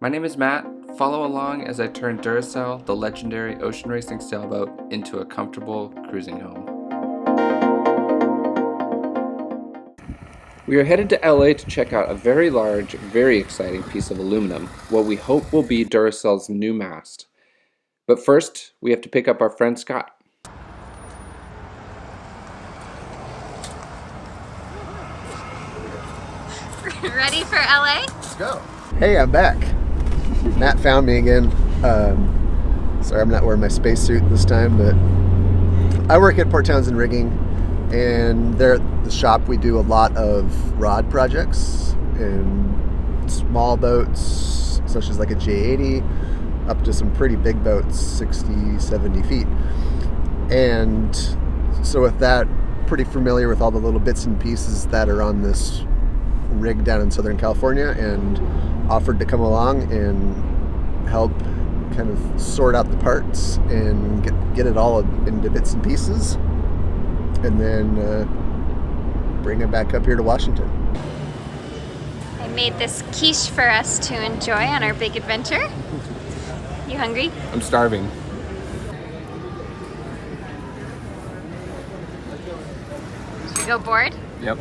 My name is Matt. Follow along as I turn Duracell, the legendary ocean racing sailboat, into a comfortable cruising home. We are headed to LA to check out a very large, very exciting piece of aluminum, what we hope will be Duracell's new mast. But first, we have to pick up our friend Scott. Ready for LA? Let's go. Hey, I'm back. Matt found me again. Sorry, I'm not wearing my spacesuit this time, but I work at Port Townsend Rigging, and there at the shop we do a lot of rod projects and small boats, such as like a J80, up to some pretty big boats, 60, 70 feet. And so with that, pretty familiar with all the little bits and pieces that are on this rig down in Southern California, and offered to come along and help kind of sort out the parts and get it all into bits and pieces, and then bring it back up here to Washington. I made this quiche for us to enjoy on our big adventure. You hungry? I'm starving. Should we go board? Yep.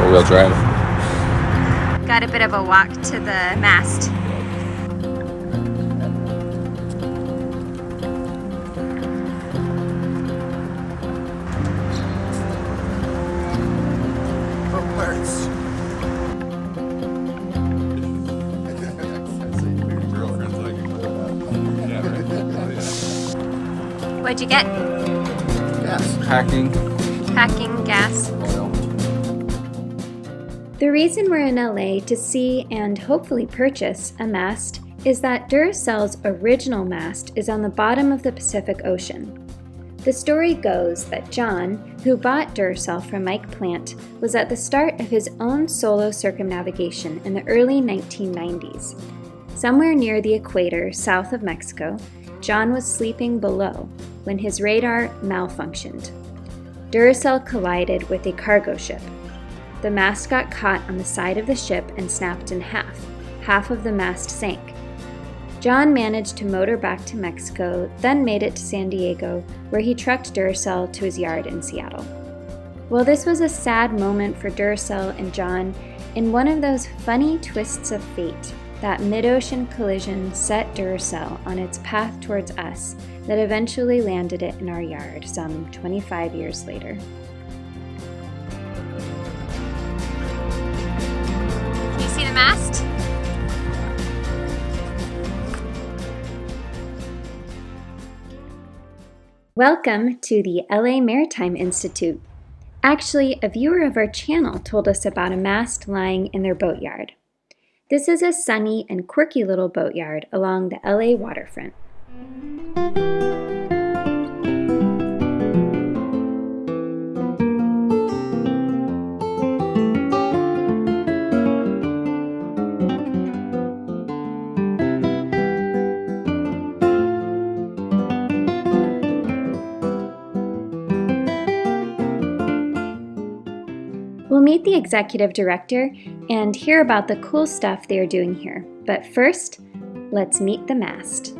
Four-wheel drive. Got a bit of a walk to the mast. Parts. What'd you get? Yes. Packing. Packing, gas. The reason we're in LA to see and hopefully purchase a mast is that Duracell's original mast is on the bottom of the Pacific Ocean. The story goes that John, who bought Duracell from Mike Plant, was at the start of his own solo circumnavigation in the early 1990s. Somewhere near the equator, south of Mexico, John was sleeping below when his radar malfunctioned. Duracell collided with a cargo ship. The mast got caught on the side of the ship and snapped in half. Half of the mast sank. John managed to motor back to Mexico, then made it to San Diego, where he trucked Duracell to his yard in Seattle. Well, this was a sad moment for Duracell and John. In one of those funny twists of fate, that mid-ocean collision set Duracell on its path towards us that eventually landed it in our yard some 25 years later. Can you see the mast? Welcome to the LA Maritime Institute. Actually, a viewer of our channel told us about a mast lying in their boatyard. This is a sunny and quirky little boatyard along the LA waterfront. We'll meet the executive director and hear about the cool stuff they are doing here. But first, let's meet the mast.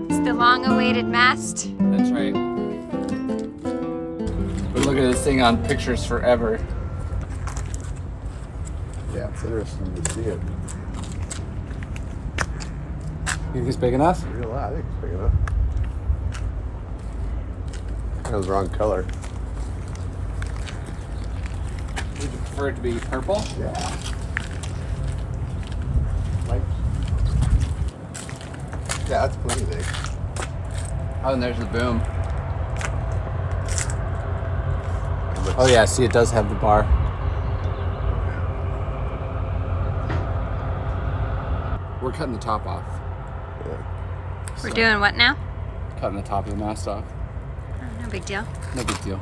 It's the long-awaited mast. That's right. We look at this thing on pictures forever. Yeah, it's interesting to see it. You think it's big enough? I think it's big enough. That was the wrong color. Would you prefer it to be purple? Yeah. Like Yeah, that's plenty big. Oh, and there's the boom. Oh yeah, see, it does have the bar. We're cutting the top off. Yeah. We're doing what now? Cutting the top of the mast off. Oh, no big deal. No big deal.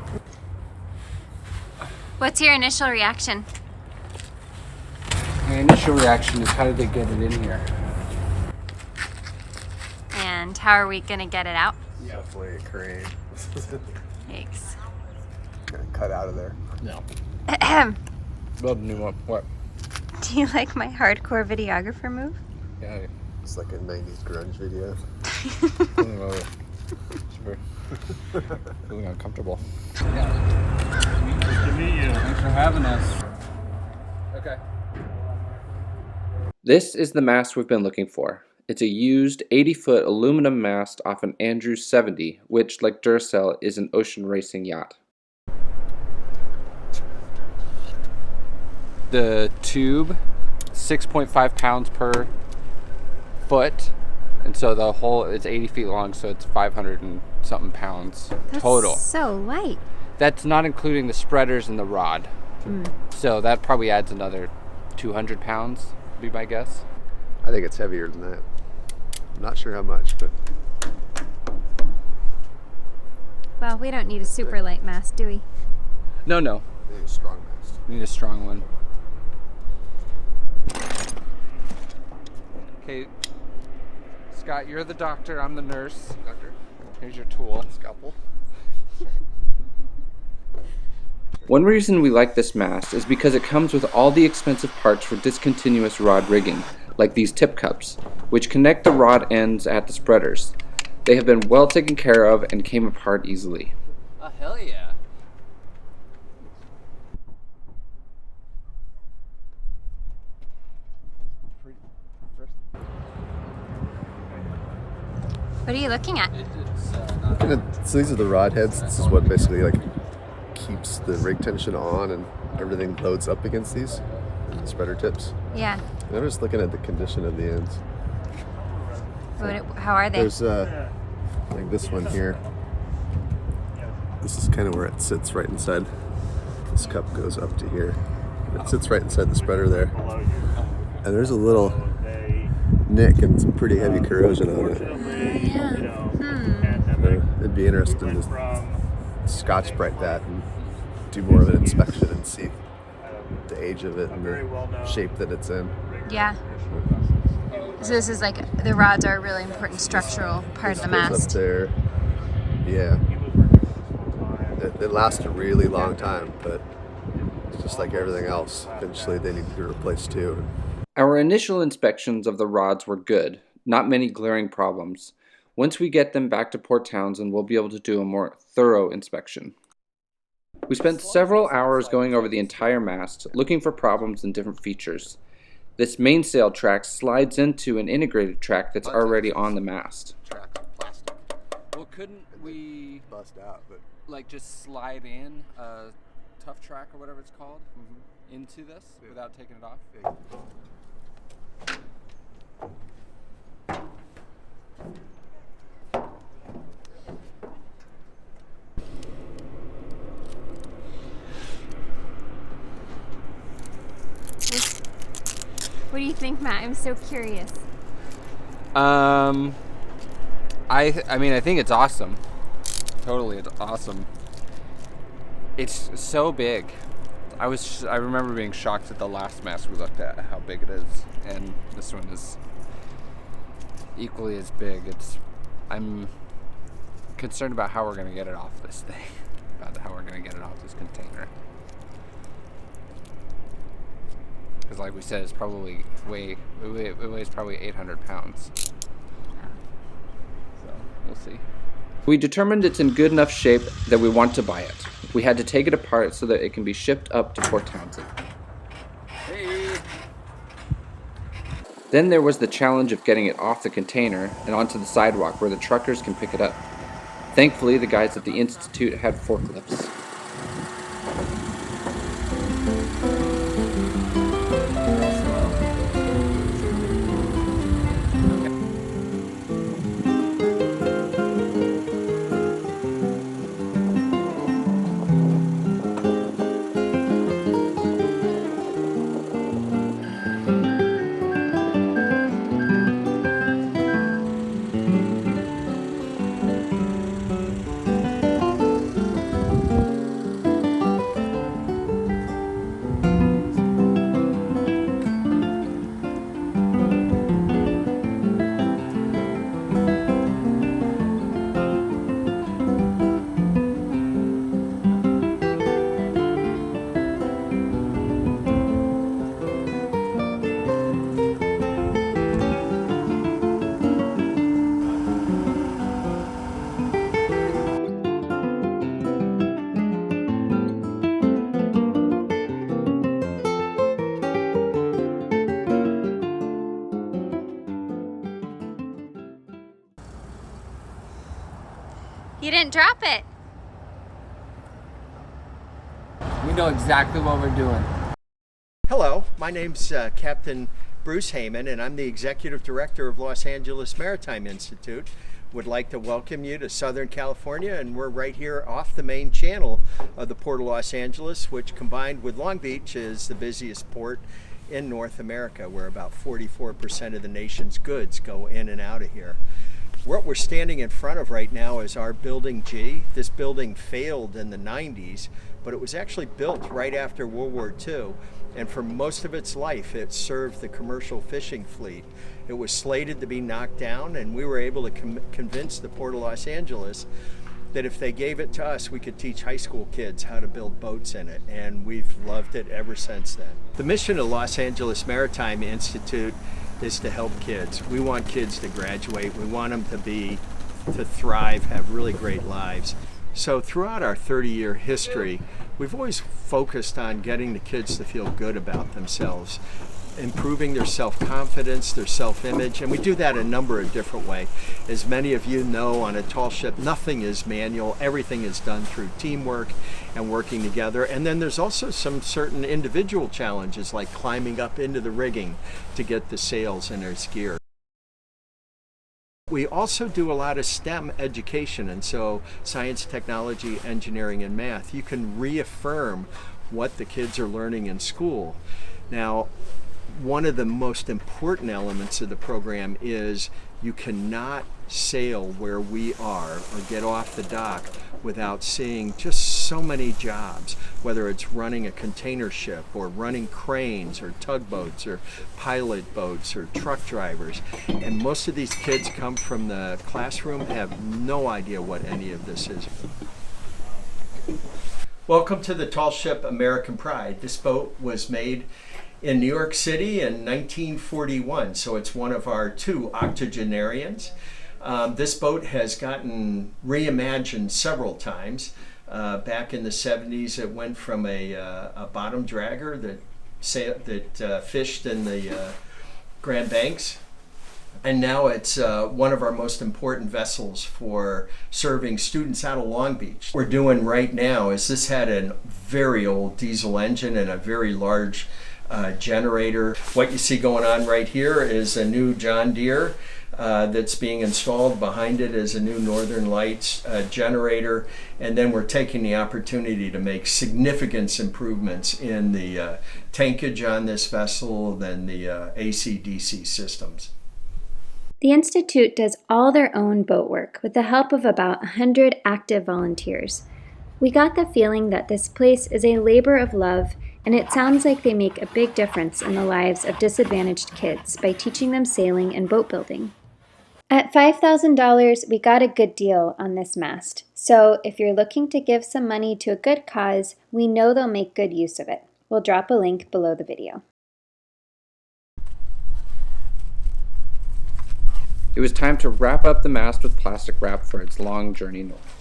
What's your initial reaction? My initial reaction is, how did they get it in here? And how are we gonna get it out? Definitely a crane. Yikes. Gonna cut out of there. No. Do Well, new one. What? you like my hardcore videographer move? Yeah. It's like a 90s grunge video. Super. Feeling uncomfortable. Nice to meet you. Thanks for having us. Okay. This is the mast we've been looking for. It's a used 80-foot aluminum mast off an Andrews 70, which, like Duracell, is an ocean racing yacht. The tube, 6.5 pounds per foot, and so the whole, it's 80 feet long, so it's 500 and something pounds total. So light. That's not including the spreaders and the rod. So that probably adds another 200 pounds, would be my guess. I think it's heavier than that. I'm not sure how much, but Well, we don't need a super light mast, do we? No. I think it's strong mast. We need a strong one. Okay, Scott, you're the doctor, I'm the nurse. Doctor? Here's your tool. Scalpel? One reason we like this mast is because it comes with all the expensive parts for discontinuous rod rigging, like these tip cups, which connect the rod ends at the spreaders. They have been well taken care of and came apart easily. Oh, hell yeah. What are you looking at? So these are the rod heads. This is what basically like keeps the rig tension on, and everything loads up against these spreader tips. Yeah. And I'm just looking at the condition of the ends. How are they? There's like this one here. This is kind of where it sits right inside. This cup goes up to here. It sits right inside the spreader there. And there's a little nick and some pretty heavy corrosion on it. So it'd be interesting to Scotch Brite that and do more of an inspection and see the age of it and the shape that it's in. Yeah. So this is like, the rods are a really important structural part of the This goes mast. up there. Yeah. It lasts a really long time, but just like everything else, eventually they need to be replaced too. Our initial inspections of the rods were good, not many glaring problems. Once we get them back to Port Townsend, we'll be able to do a more thorough inspection. We spent several hours going over the entire mast, looking for problems and different features. This mainsail track slides into an integrated track that's already on the mast. Track plastic. Well, couldn't we, Bust out, but like, just slide in a tough track or whatever it's called into this without taking it off? What do you think, Matt? I'm so curious. I mean, I think it's awesome. Totally, it's awesome. It's so big. I remember being shocked at the last mast we looked at, how big it is, and this one is equally as big. I'm concerned about how we're gonna get it off this thing, about how we're gonna get it off this container. Because like we said, it's probably it weighs probably 800 pounds. So we'll see. We determined it's in good enough shape that we want to buy it. We had to take it apart so that it can be shipped up to Port Townsend. Hey! Then there was the challenge of getting it off the container and onto the sidewalk where the truckers can pick it up. Thankfully, the guys at the Institute had forklifts. You didn't drop it. We know exactly what we're doing. Hello, my name's Captain Bruce Heyman, and I'm the Executive Director of Los Angeles Maritime Institute. Would like to welcome you to Southern California, and we're right here off the main channel of the Port of Los Angeles, which combined with Long Beach is the busiest port in North America, where about 44% of the nation's goods go in and out of here. What we're standing in front of right now is our Building G. This building failed in the 90s, but it was actually built right after World War II. And for most of its life, it served the commercial fishing fleet. It was slated to be knocked down, and we were able to convince the Port of Los Angeles that if they gave it to us, we could teach high school kids how to build boats in it, and we've loved it ever since then. The mission of Los Angeles Maritime Institute is to help kids. We want kids to graduate. We want them to thrive, have really great lives. So throughout our 30-year history, we've always focused on getting the kids to feel good about themselves, improving their self-confidence, their self-image, and we do that a number of different ways. As many of you know, on a tall ship, nothing is manual. Everything is done through teamwork and working together. And then there's also some certain individual challenges, like climbing up into the rigging to get the sails in its gear. We also do a lot of STEM education, and so science, technology, engineering, and math. You can reaffirm what the kids are learning in school. Now, one of the most important elements of the program is you cannot sail where we are or get off the dock without seeing just so many jobs, whether it's running a container ship or running cranes or tugboats or pilot boats or truck drivers. And most of these kids come from the classroom, have no idea what any of this is. Welcome to the Tall Ship American Pride. This boat was made in New York City in 1941, so it's one of our two octogenarians. This boat has gotten reimagined several times. Back in the 70s, it went from a bottom dragger that fished in the Grand Banks, and now it's one of our most important vessels for serving students out of Long Beach. What we're doing right now is this had a very old diesel engine and a very large generator. What you see going on right here is a new John Deere that's being installed. Behind it is a new Northern Lights generator, and then we're taking the opportunity to make significant improvements in the tankage on this vessel, then the AC/DC systems. The Institute does all their own boat work with the help of about 100 active volunteers. We got the feeling that this place is a labor of love, and it sounds like they make a big difference in the lives of disadvantaged kids by teaching them sailing and boat building. At $5,000, we got a good deal on this mast, so if you're looking to give some money to a good cause, we know they'll make good use of it. We'll drop a link below the video. It was time to wrap up the mast with plastic wrap for its long journey north.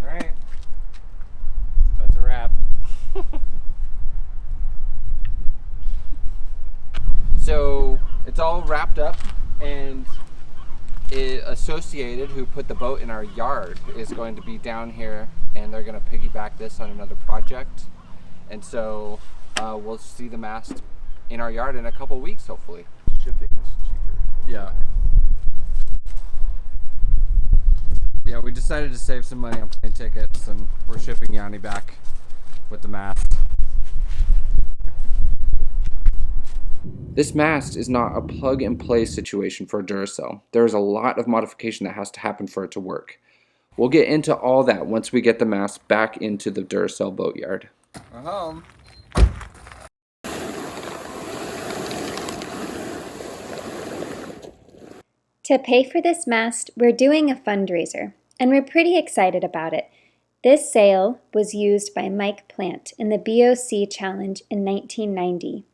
Alright, that's a wrap. So it's all wrapped up, and Associated, who put the boat in our yard, is going to be down here, and they're going to piggyback this on another project, and so we'll see the mast in our yard in a couple weeks, hopefully. Shipping is cheaper. Yeah, we decided to save some money on plane tickets, and we're shipping Yanni back with the mast. This mast is not a plug-and-play situation for a Duracell. There is a lot of modification that has to happen for it to work. We'll get into all that once we get the mast back into the Duracell boatyard. We're home. To pay for this mast, we're doing a fundraiser, and we're pretty excited about it. This sail was used by Mike Plant in the BOC Challenge in 1990.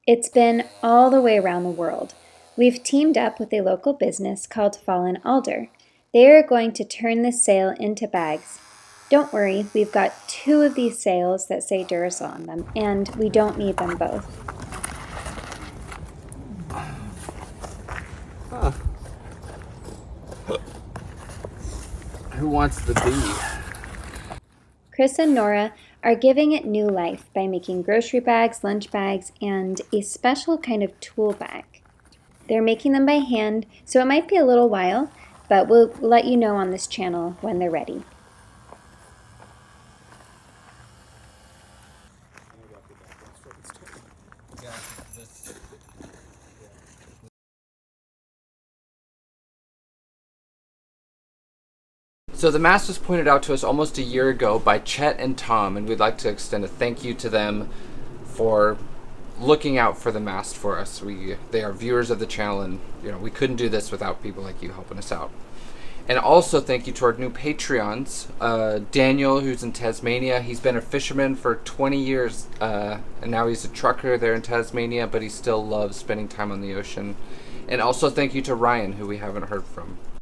It's been all the way around the world. We've teamed up with a local business called Fallen Alder. They are going to turn this sail into bags. Don't worry, we've got 2 of these sails that say Duracell on them, and we don't need them both. Huh. Who wants the bee? Chris and Nora are giving it new life by making grocery bags, lunch bags, and a special kind of tool bag. They're making them by hand, so it might be a little while, but we'll let you know on this channel when they're ready. So the mast was pointed out to us almost a year ago by Chet and Tom, and we'd like to extend a thank you to them for looking out for the mast for us. They are viewers of the channel, and we couldn't do this without people like you helping us out. And also thank you to our new Patreons, Daniel, who's in Tasmania. He's been a fisherman for 20 years, and now he's a trucker there in Tasmania, but he still loves spending time on the ocean. And also thank you to Ryan, who we haven't heard from.